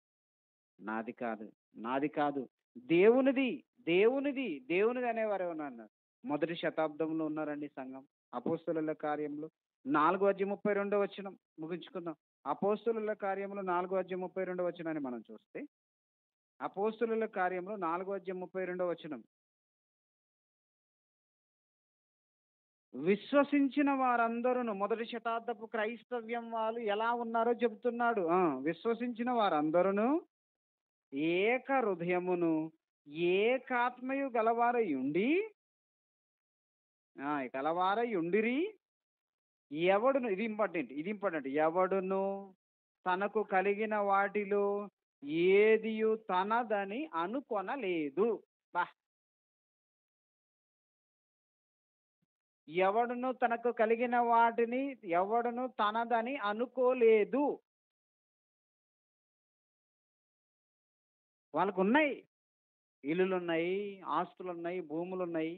నాది కాదు, నాది కాదు, దేవునిది, దేవునిది, దేవునిది అనేవారు ఎవరన్నారు? మొదటి శతాబ్దంలో ఉన్నారండి సంఘం. అపోస్తలుల కార్యంలో 4:32 ముగించుకుందాం. అపోస్తలుల కార్యంలో 4:32 మనం చూస్తే, అపోస్తలుల కార్యంలో 4:32 విశ్వసించిన వారందరూ, మొదటి శతాబ్దపు క్రైస్తవ్యం వాళ్ళు ఎలా ఉన్నారో చెబుతున్నాడు. విశ్వసించిన వారందరూ ఏక హృదయమును ఏకాత్మయు గలవారై ఉండిరి. ఎవడును, ఇది ఇంపార్టెంట్, ఎవడును తనకు కలిగిన వాటిలో ఏదియు తనదని అనుకొనలేదు. బా, ఎవడును తనకు కలిగిన వాటిని ఎవడును తనదని అనుకోలేదు. వాళ్ళకు ఉన్నాయి, ఇల్లులున్నాయి, ఆస్తులున్నాయి, భూములున్నాయి,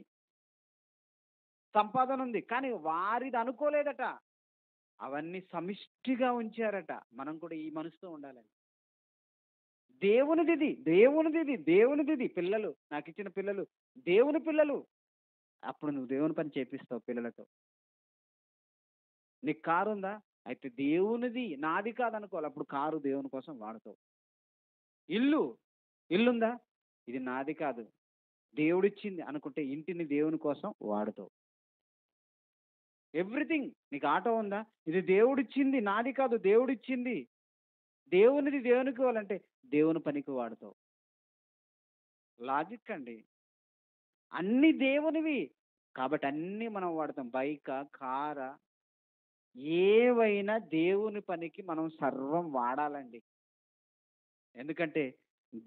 సంపాదన ఉంది, కానీ వారిది అనుకోలేదట. అవన్నీ సమిష్టిగా ఉంచారట. మనం కూడా ఈ మనసుతో ఉండాలండి. దేవునిది, దేవునిది, దేవునిది. పిల్లలు, నాకు ఇచ్చిన పిల్లలు దేవుని పిల్లలు. అప్పుడు నువ్వు దేవుని పని చేపిస్తావు పిల్లలతో. నీకు కారు ఉందా? అయితే దేవునిది, నాది కాదనుకోవాలి. అప్పుడు కారు దేవుని కోసం వాడతావు. ఇల్లుందా? ఇది నాది కాదు, దేవుడిచ్చింది అనుకుంటే ఇంటిని దేవుని కోసం వాడతావు. ఎవ్రీథింగ్. నీకు ఆటో ఉందా? ఇది దేవుడిచ్చింది, నాది కాదు దేవుడిచ్చింది. దేవునిది దేవునికి ఇవ్వాలంటే దేవుని పనికి వాడతావు. లాజిక్ అండి. అన్నీ దేవునివి. కాబట్టి అన్నీ మనం వాడతాం. బైకా, కారా, ఏవైనా దేవుని పనికి మనం సర్వం వాడాలండి. ఎందుకంటే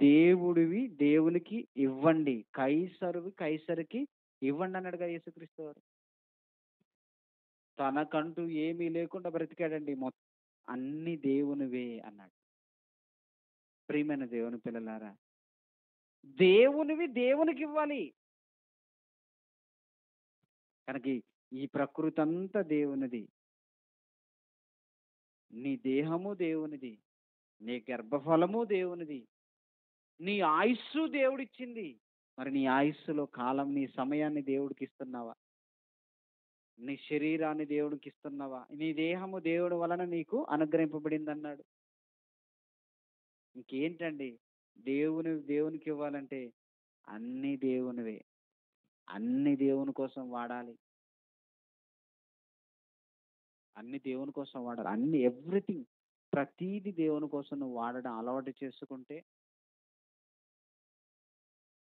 దేవుడివి దేవునికి ఇవ్వండి. కైసరువి కైసరుకి ఇవ్వండి అన్నాడుగా యేసుక్రీస్తు వారు. తనకంటూ ఏమీ లేకుండా బ్రతికాడండి. అన్ని దేవునివే అన్నాడు. ప్రియమైన దేవుని పిల్లలారా, దేవునివి దేవునికివ్వాలి. కనుక ఈ ప్రకృతి అంతా దేవునిది. నీ దేహము దేవునిది. నీ గర్భఫలము దేవునిది. నీ ఆయుస్సు దేవుడిచ్చింది. మరి నీ ఆయుస్సులో కాలం, నీ సమయాన్ని దేవుడికిస్తున్నావా? నీ శరీరాన్ని దేవుడికిస్తున్నావా? నీ దేహము దేవుడి వలన నీకు అనుగ్రహింపబడిందన్నాడు. ఇంకేంటండి? దేవునికివ్వాలంటే అన్నీ దేవునివే. అన్నీ దేవుని కోసం వాడాలి. అన్నీ దేవుని కోసం వాడాలి. అన్నీ ఎవ్రీథింగ్, ప్రతీది దేవుని కోసం నువ్వు వాడడం అలవాటు చేసుకుంటే,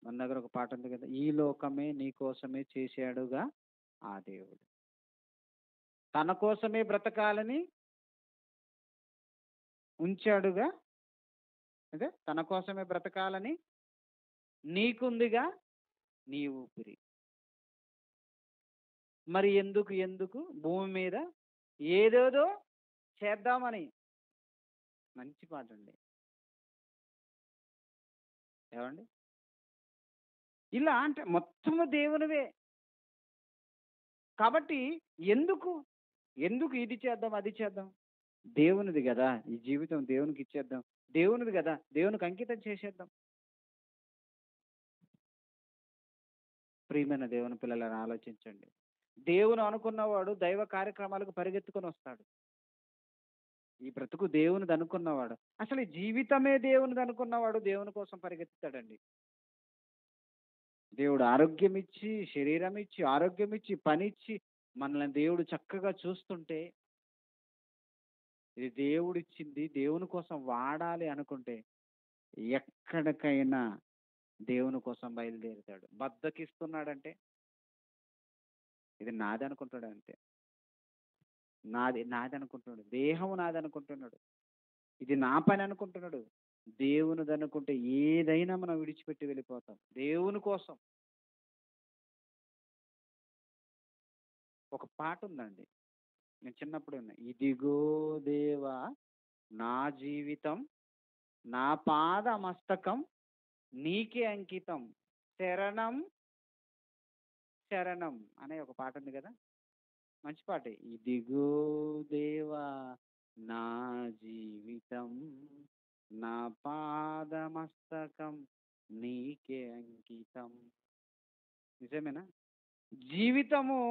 మన దగ్గర ఒక పాట ఉంది కదా! ఈ లోకమే నీ కోసమే చేశాడుగా ఆ దేవుడు. తన కోసమే బ్రతకాలని ఉంచాడుగా, అదే తన కోసమే బ్రతకాలని నీకుందిగా నీ ఊపిరి. మరి ఎందుకు భూమి మీద ఏదేదో చేద్దామని. మంచి పాటండి. ఏవండి? ఇలా అంటే మొత్తము దేవునివే. కాబట్టి ఎందుకు? ఎందుకు ఇది చేద్దాం, అది చేద్దాం? దేవునిది గదా! ఈ జీవితం దేవునికిచ్చేద్దాం. దేవునిది గదా! దేవునికి అంకితం చేసేద్దాం. ప్రియమైన దేవుని పిల్లలారా ఆలోచించండి. దేవుడు అనుకున్నవాడు దైవ కార్యక్రమాలకు పరిగెత్తుకొనొస్తాడు. ఈ బ్రతుకు దేవునిదనుకున్నవాడు, అసలు ఈ జీవితమే దేవునిదనుకున్నవాడు దేవుని కోసం పరిగెత్తుతాడండి. దేవుడు ఆరోగ్యమిచ్చి, శరీరమిచ్చి, ఆరోగ్యమిచ్చి, పనిచ్చి, మనల్ని దేవుడు చక్కగా చూస్తుంటే, ఇది దేవుడిచ్చింది, దేవుని కోసం వాడాలి అనుకుంటే, ఎక్కడికైనా దేవుని కోసం బయలుదేరుతాడు. బద్ధకిస్తున్నాడంటే, ఇది నాదనుకుంటాడు అంతే. నాదనుకుంటున్నాడు. దేహం నాదనుకుంటున్నాడు. ఇది నా పని అనుకుంటున్నాడు. దేవునిదనుకుంటే ఏదైనా మనం విడిచిపెట్టి వెళ్ళిపోతాం. దేవుని కోసం. ఒక పాటుందండి. నేను చిన్నప్పుడు విన్నా. ఇదిగో దేవా నా జీవితం, నా పాద మస్తకం నీకే అంకితం. శరణం శరణం అనే ఒక పాట ఉంది కదా! మంచి పాటే. ఇదిగో దేవా నా జీవితం, నా పాద మస్తకం నీకే అంకితం. నిజమేనా? జీవితము,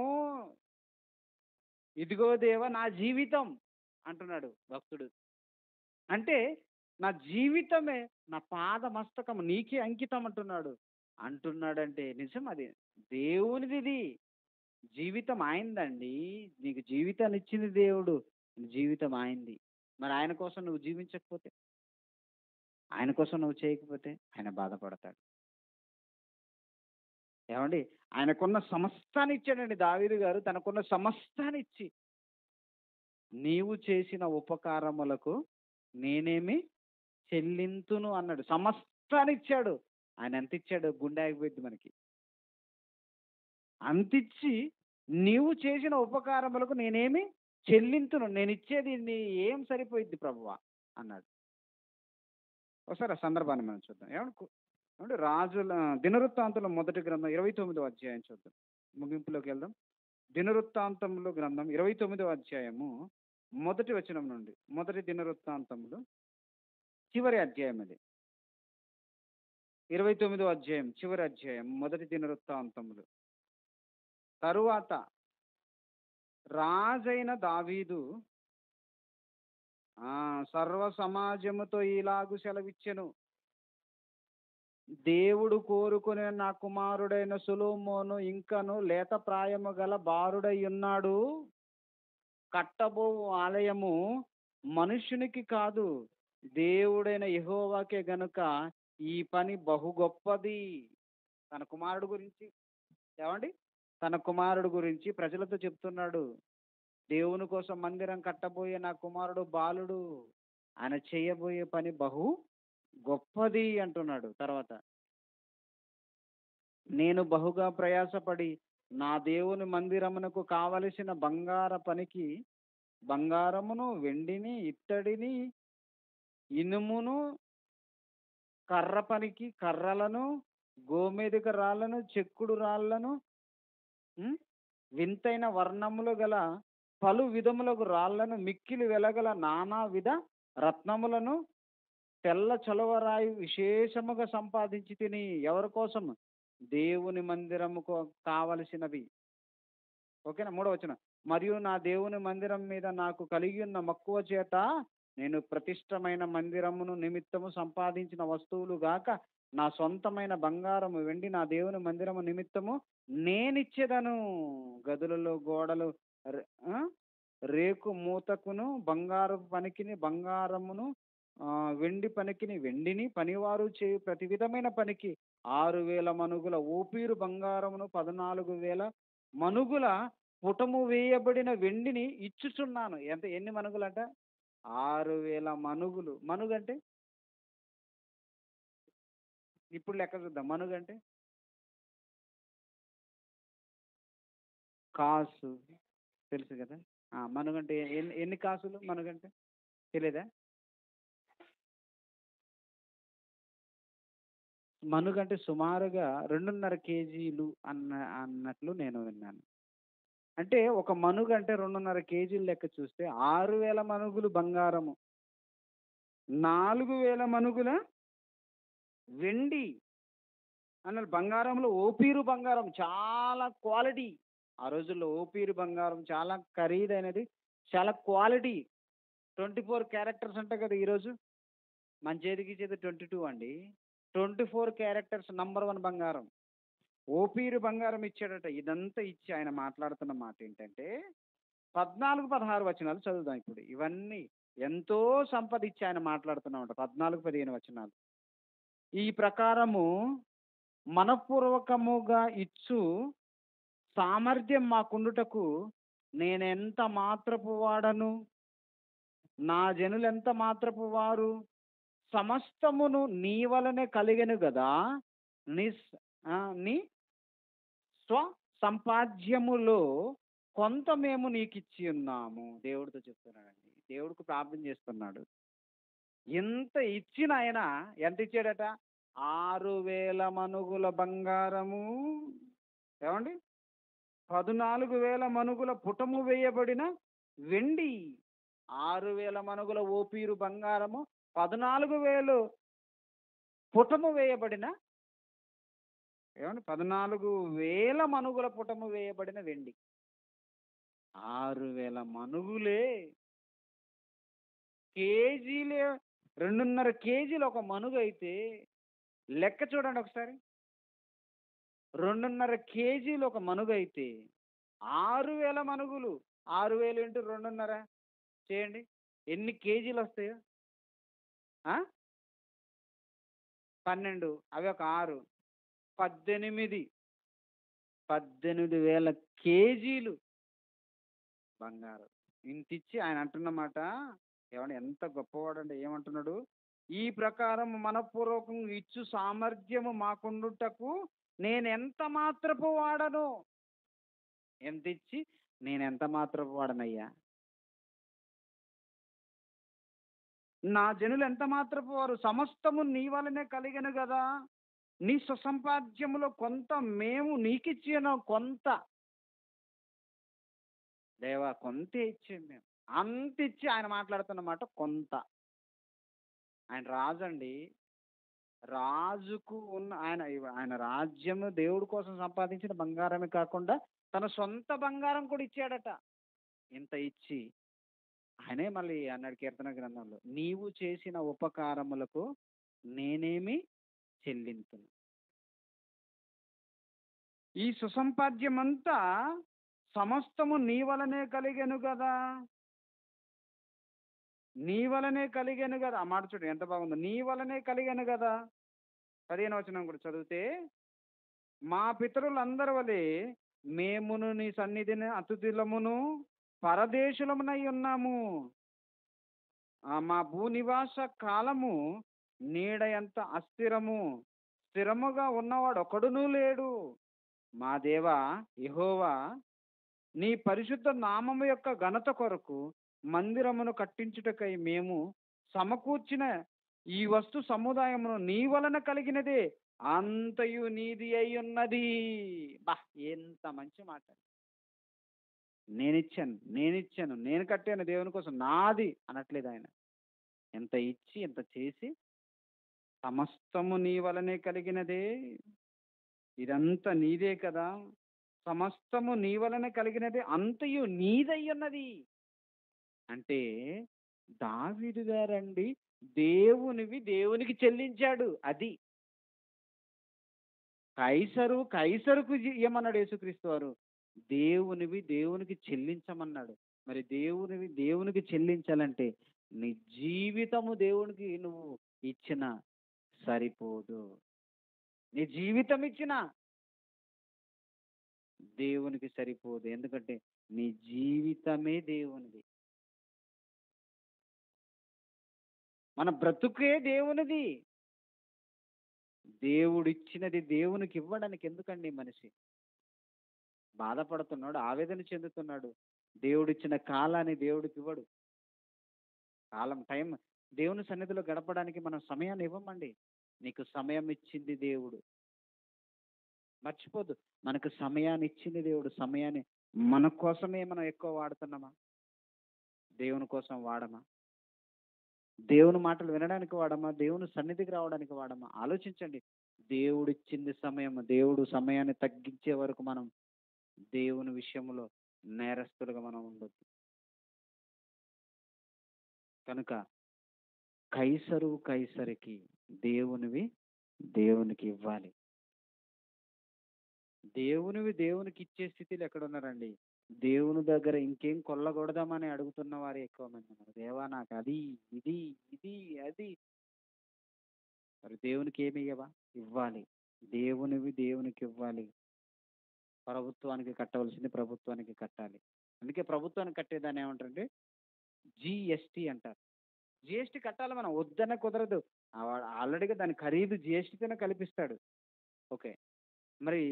ఇదిగో దేవా నా జీవితం అంటున్నాడు భక్తుడు. అంటే నా జీవితమే, నా పాద మస్తకం నీకే అంకితం అంటున్నాడు. అంటున్నాడంటే నిజం అది. దేవునిదిది. జీవితం ఆయనదండి. నీకు జీవితాన్ని ఇచ్చింది దేవుడు. జీవితం ఆయనది. మరి ఆయన కోసం నువ్వు జీవించకపోతే, ఆయన కోసం నువ్వు చేయకపోతే ఆయన బాధపడతాడు. ఏమండి? ఆయనకున్న సమస్తాన్ని ఇచ్చాడండి దావీదు గారు. తనకున్న సమస్తాన్ని ఇచ్చి, నీవు చేసిన ఉపకారములకు నేనేమి చెల్లింతును అన్నాడు. సమస్తాన్ని ఇచ్చాడు. ఆయన ఎంత ఇచ్చాడు? గుండె ఆగిపోయింది మనకి. అంతిచ్చి, నీవు చేసిన ఉపకారములకు నేనేమి చెల్లింతును. నేనిచ్చేది ఏం సరిపోయిద్ది ప్రభువా అన్నాడు. ఒకసారి ఆ సందర్భాన్ని మనం చూద్దాం. ఏమంటే రాజుల దినవృత్తాంతంలో మొదటి గ్రంథం 29వ అధ్యాయం చూద్దాం. ముగింపులోకి వెళ్దాం. దినవృత్తాంతములు గ్రంథం 29వ అధ్యాయము మొదటి వచనం నుండి. మొదటి దినవృత్తాంతములు చివరి అధ్యాయం అది. 29వ అధ్యాయం చివరి అధ్యాయం మొదటి దినవృత్తాంతములు. తరువాత రాజైన దావీదు సర్వ సమాజముతో ఇలాగు సెలవిచ్చెను. దేవుడు కోరుకునే నా కుమారుడైన సొలొమోను ఇంకను లేత ప్రాయము గల బాలుడై ఉన్నాడు. కట్టబోవు ఆలయము మనుష్యునికి కాదు, దేవుడైన యెహోవాకే గనుక ఈ పని బహు గొప్పది. తన కుమారుడు గురించి ఏవండి? తన కుమారుడు గురించి ప్రజలతో చెప్తున్నాడు. దేవుని కోసం మందిరం కట్టబోయే నా కుమారుడు బాలుడు. ఆయన చేయబోయే పని బహు గొప్పది అంటున్నాడు. తర్వాత నేను బహుగా ప్రయాసపడి నా దేవుని మందిరమునకు కావలసిన బంగార పనికి బంగారమును, వెండిని, ఇత్తడిని, ఇనుమును, కర్ర పనికి కర్రలను, గోమేధిక రాళ్ళను, చెక్కుడు రాళ్ళను, హ్మ్, వింతైన వర్ణములు గల పలు విధములకు రాళ్ళను, మిక్కిలి వెలగల నానావిధ రత్నములను, తెల్ల చలువరాయి విశేషముగా సంపాదించి తిని. ఎవరి కోసం? దేవుని మందిరముకు కావలసినవి. ఓకేనా? మూడో వచనం. మరియు నా దేవుని మందిరం మీద నాకు కలిగి ఉన్న మక్కువ చేత నేను ప్రతిష్టమైన మందిరమును నిమిత్తము సంపాదించిన వస్తువులు గాక నా సొంతమైన బంగారము వెండి నా దేవుని మందిరము నిమిత్తము నేనిచ్చేదను. గదులలో గోడలు రే- ఆ? రేకు మూతకును బంగారు పనికిని బంగారమును, వెండి పనికిని వెండిని, పనివారు చేయు ప్రతి విధమైన పనికి 6,000 మనుగుల ఓపీరు బంగారమును, 14,000 మనుగుల పుటము వేయబడిన వెండిని ఇచ్చుచున్నాను. ఎన్ని మనుగులంట? 6,000 మనుగులు. మనుగంటే ఇప్పుడు లెక్క చూద్దాం. మనుగంటే కాసు. తెలుసు కదా? మనుగంటే ఎన్ని ఎన్ని కాసులు మనుగంటే తెలియదా? మనుగంటే సుమారుగా 2.5 కేజీలు అన్నట్లు నేను విన్నాను. అంటే ఒక మనుగ అంటే 2.5 కేజీలు లెక్క చూస్తే 6,000 మనుగులు బంగారము, 4,000 మనుగుల వెండి అన్నారు. బంగారంలో ఓపీరు బంగారం చాలా క్వాలిటీ. ఆ రోజుల్లో ఓపీరు బంగారం చాలా ఖరీదైనది, చాలా క్వాలిటీ. 24 క్యారెక్టర్స్ అంటాయి కదా ఈరోజు. మన చేతికి ఇచ్చేది 22 అండి. 24 క్యారెక్టర్స్ నంబర్ 1 బంగారం. ఓపీరు బంగారం ఇచ్చాడట. ఇదంతా ఇచ్చి ఆయన మాట్లాడుతున్న మాట ఏంటంటే 14, 16 వచనాలు చదువుదాం ఇప్పుడు. ఇవన్నీ ఎంతో సంపద ఇచ్చి ఆయన మాట్లాడుతున్నామట. 14, 15 వచనాలు. ఈ ప్రకారము మనఃపూర్వకముగా ఇచ్చు సామర్థ్యం మాకుండుటకు నేనెంత మాత్రపు వాడను, నా జనులెంత మాత్రపు వారు, సమస్తమును నీ వలనే కలిగెను గదా. నీ స- నీ స్వ సంపాద్యములో కొంత మేము నీకిచ్చి ఉన్నాము. దేవుడితో చెప్తున్నాడండి. దేవుడికి ప్రార్థన చేస్తున్నాడు. ఇంత ఇచ్చిన ఆయన ఎంత ఇచ్చాడట? 6,000 మనుగుల బంగారము, ఏమండి, 14,000 మనుగుల పుటము వేయబడిన వెండి, 6,000 మనుగుల ఓపీరు బంగారము, 14,000 పుటము వేయబడిన, ఏమండి, 14,000 మనుగుల పుటము వేయబడిన వెండి. 6,000 మనుగులే కేజీలే. 2.5 కేజీలు ఒక మనుగు అయితే లెక్క చూడండి ఒకసారి. 2.5 కేజీలు ఒక మనుగు అయితే 6,000 మనుగులు. 6,000 ఇంటూ 2.5 చేయండి. ఎన్ని కేజీలు వస్తాయో? 12, అవి ఒక 6, 18, 18,000 కేజీలు బంగారం. ఇంతిచ్చి ఆయన అంటున్నమాట. ఏమన్నా ఎంత గొప్పవాడంటే ఏమంటున్నాడు? ఈ ప్రకారం మనపూర్వకంగా ఇచ్చు సామర్థ్యము మాకుండుటకు నేనెంత మాత్రపు వాడను. ఎంత ఇచ్చి నేనెంత మాత్రపు వాడనయ్యా, నా జనులు ఎంత మాత్రపు వారు, సమస్తము నీ వలనే కలిగెను కదా. నీ సుసంపాద్యములో కొంత మేము నీకిచ్చాను. కొంత దేవా కొంతే ఇచ్చాం మేము. అంత ఇచ్చి ఆయన మాట్లాడుతున్నమాట కొంత. ఆయన రాజు అండి. రాజుకు ఉన్న ఆయన రాజ్యము దేవుడి కోసం సంపాదించిన బంగారమే కాకుండా తన సొంత బంగారం కూడా ఇచ్చాడట. ఇంత ఇచ్చి ఆయనే మళ్ళీ అన్నాడు కీర్తన గ్రంథంలో, నీవు చేసిన ఉపకారములకు నేనేమి చెల్లింతును. ఈ సుసంపాద్యమంతా సమస్తము నీ వలనే కలిగెను గదా! నీ వలనే కలిగెను గదా! ఆ మాట చూడు ఎంత బాగుందో. నీ వలనే కలిగెను గదా! 15వ వచనం కూడా చదివితే, మా పితరులందరి వలె మేమును నీ సన్నిధిని అతిథులమును, పరదేశులమునై ఉన్నాము. మా భూనివాస కాలము నీడ ఎంత అస్థిరము. స్థిరముగా ఉన్నవాడు ఒకడునూ లేడు. మా దేవా యెహోవా, నీ పరిశుద్ధ నామము యొక్క ఘనత కొరకు మందిరమును కట్టించుటకై మేము సమకూర్చిన ఈ వస్తు సముదాయమును నీ వలన కలిగినదే. అంతయు నీది అయి ఉన్నది. బా! ఎంత మంచి మాట. నేనిచ్చాను, నేనిచ్చాను, నేను కట్టాను దేవుని కోసం, నాది అనట్లేదు ఆయన. ఎంత ఇచ్చి, ఎంత చేసి, సమస్తము నీ వలనే కలిగినదే. ఇదంతా నీదే కదా! సమస్తము నీ వలన కలిగినదే, అంతయు నీదయ్యున్నది. అంటే దావీదు గారండి దేవునివి దేవునికి చెల్లించాడు. అది. కైసరుకు ఇయ్యమన్నాడు యేసుక్రీస్తు వారు. దేవునివి దేవునికి చెల్లించమన్నాడు. మరి దేవునివి దేవునికి చెల్లించాలంటే నీ జీవితము దేవునికి నువ్వు ఇచ్చినా సరిపోదు. నీ జీవితం ఇచ్చినా దేవునికి సరిపోదు. ఎందుకంటే నీ జీవితమే దేవునిది. మన బ్రతుకే దేవునిది. దేవుడిచ్చినది దేవునికి ఇవ్వడానికి ఎందుకండి మనిషి బాధపడుతున్నాడు, ఆవేదన చెందుతున్నాడు? దేవుడిచ్చిన కాలాన్ని దేవుడికి ఇవ్వడు. టైం దేవుని సన్నిధిలో గడపడానికి మనం సమయాన్ని ఇవ్వమండి. నీకు సమయం ఇచ్చింది దేవుడు. మర్చిపోద్దు. మనకు సమయాన్ని ఇచ్చింది దేవుడు. సమయాన్ని మన కోసమే మనం ఎక్కువ వాడుతున్నామా? దేవుని కోసం వాడమా? దేవుని మాటలు వినడానికి వాడమా? దేవుని సన్నిధికి రావడానికి వాడమా? ఆలోచించండి. దేవుడిచ్చింది సమయం. దేవుడు సమయాన్ని తగ్గించే వరకు మనం దేవుని విషయంలో నేరస్తులుగా మనం ఉండొద్దు. కనుక కైసరికి, దేవునివి దేవునికి ఇవ్వాలి. దేవునివి దేవునికి ఇచ్చే స్థితిలో ఎక్కడున్నారండి? దేవుని దగ్గర ఇంకేం కొల్లగొడదామని అడుగుతున్న వారే ఎక్కువ మంది ఉన్నారు. దేవా నాకు అది, ఇది, ఇది, అది. మరి దేవునికి ఏమి ఇయ్యవా? ఇవ్వాలి. దేవునివి దేవునికి ఇవ్వాలి. ప్రభుత్వానికి కట్టవలసింది ప్రభుత్వానికి కట్టాలి. అందుకే ప్రభుత్వానికి కట్టేదాన్ని ఏమంటారంటే జీఎస్టీ అంటారు. జీఎస్టీ కట్టాలి మనం. వద్దనే కుదరదు. వాడు ఆల్రెడీగా దాని ఖరీదు జీఎస్టీతోనే కల్పిస్తాడు. ఓకే. మరి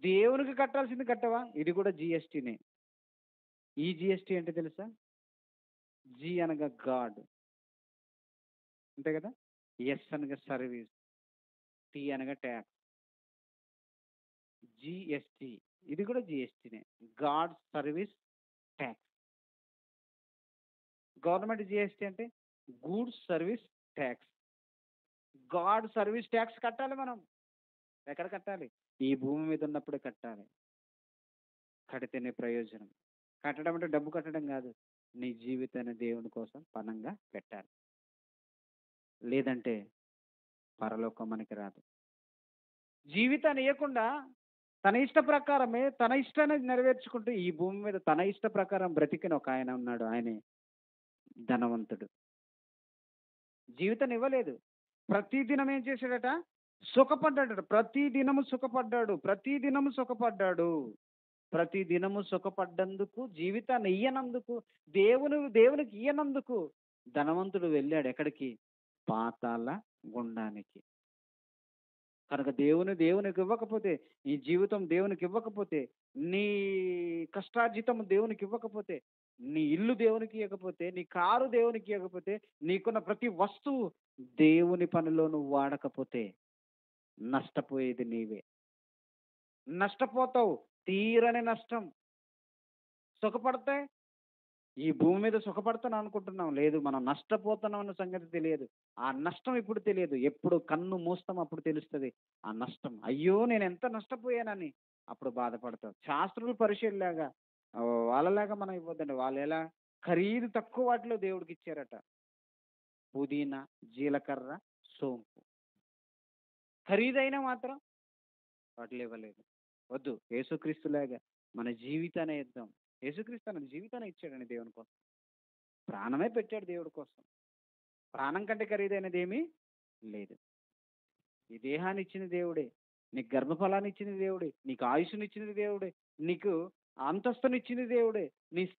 దేవునికి కట్టాల్సింది కట్టవా? ఇది కూడా జీఎస్టీనే. ఈ జీఎస్టీ అంటే తెలుసా? జీ అనగా గాడ్. అంతే కదా? ఎస్ అనగా సర్వీస్. టీ అనగా ట్యాక్స్. జీఎస్టీ ఇది కూడా జీఎస్టీనే. Goods service tax. Government GST అంటే goods service tax. Goods service tax కట్టాలి మనం. ఎక్కడ కట్టాలి? ఈ భూమి మీద ఉన్నప్పుడే కట్టాలి. కడితేనే ప్రయోజనం. కట్టడం అంటే డబ్బు కట్టడం కాదు. నీ జీవితాన్ని దేవుని కోసం పణంగా పెట్టాలి. లేదంటే పరలోకం మనకి రాదు. జీవితాన్ని ఇవ్వకుండా తన ఇష్ట ప్రకారమే తన ఇష్టాన్ని నెరవేర్చుకుంటూ ఈ భూమి మీద తన ఇష్ట ప్రకారం బ్రతికిన ఒక ఆయన ఉన్నాడు. ఆయనే ధనవంతుడు. జీవితాన్ని ఇవ్వలేదు. ప్రతి దినం ఏం చేశాడట? సుఖపడ్డాడట. ప్రతి దినము సుఖపడ్డాడు. ప్రతి దినము సుఖపడ్డాడు. ప్రతి దినము సుఖపడ్డందుకు, జీవితాన్ని ఇయ్యనందుకు, దేవునికి ఇయ్యనందుకు ధనవంతుడు వెళ్ళాడు ఎక్కడికి? పాతాళ గుండానికి. కనుక దేవునికి ఇవ్వకపోతే, నీ జీవితం దేవునికి ఇవ్వకపోతే, నీ కష్టార్జితం దేవునికి ఇవ్వకపోతే, నీ ఇల్లు దేవునికి ఇవ్వకపోతే, నీ కారు దేవునికి ఇవ్వకపోతే, నీకున్న ప్రతి వస్తువు దేవుని పనిలో నువ్వు వాడకపోతే నష్టపోయేది నీవే. నష్టపోతావు. తీరని నష్టం. సుఖపడితే ఈ భూమి మీద సుఖపడతాను అనుకుంటున్నాం. లేదు, మనం నష్టపోతున్నాం అన్న సంగతి తెలియదు. ఆ నష్టం ఇప్పుడు తెలియదు. ఎప్పుడు కన్ను మూస్తాం అప్పుడు తెలుస్తుంది ఆ నష్టం. అయ్యో నేను ఎంత నష్టపోయానని అప్పుడు బాధపడతాం. శాస్త్రులు పరిచయలాగా వాళ్ళలాగా మనం ఇవ్వద్దండి. వాళ్ళు ఎలా ఖరీదు తక్కువ వాటిలో దేవుడికి ఇచ్చారట. పుదీనా, జీలకర్ర, సోంపు. ఖరీదైన మాత్రం వాటిలో ఇవ్వలేదు. వద్దు. యేసుక్రీస్తులాగా మన జీవితాన్ని ఇద్దాం. యేసుక్రీస్తు తన జీవితాన్ని ఇచ్చాడండి దేవుని కోసం. ప్రాణమే పెట్టాడు దేవుడి కోసం. ప్రాణం కంటే ఖరీదైనదేమీ లేదు. ఈ దేహాన్ని ఇచ్చింది దేవుడే. నీకు గర్భఫలాన్ని ఇచ్చింది దేవుడే. నీకు ఆయుష్‌నిచ్చింది దేవుడే. నీకు అంతస్తునిచ్చింది దేవుడే.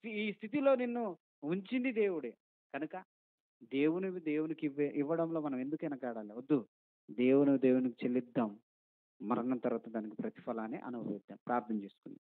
ఈ స్థితిలో నిన్ను ఉంచింది దేవుడే. కనుక దేవునికి ఇవ్వడంలో మనం ఎందుకు వెనకాడాలి? వద్దు. దేవునికి చెల్లిద్దాం. మరణం తర్వాత దానికి ప్రతిఫలాన్ని అనుభవిద్దాం. ప్రార్థన చేసుకుందాం.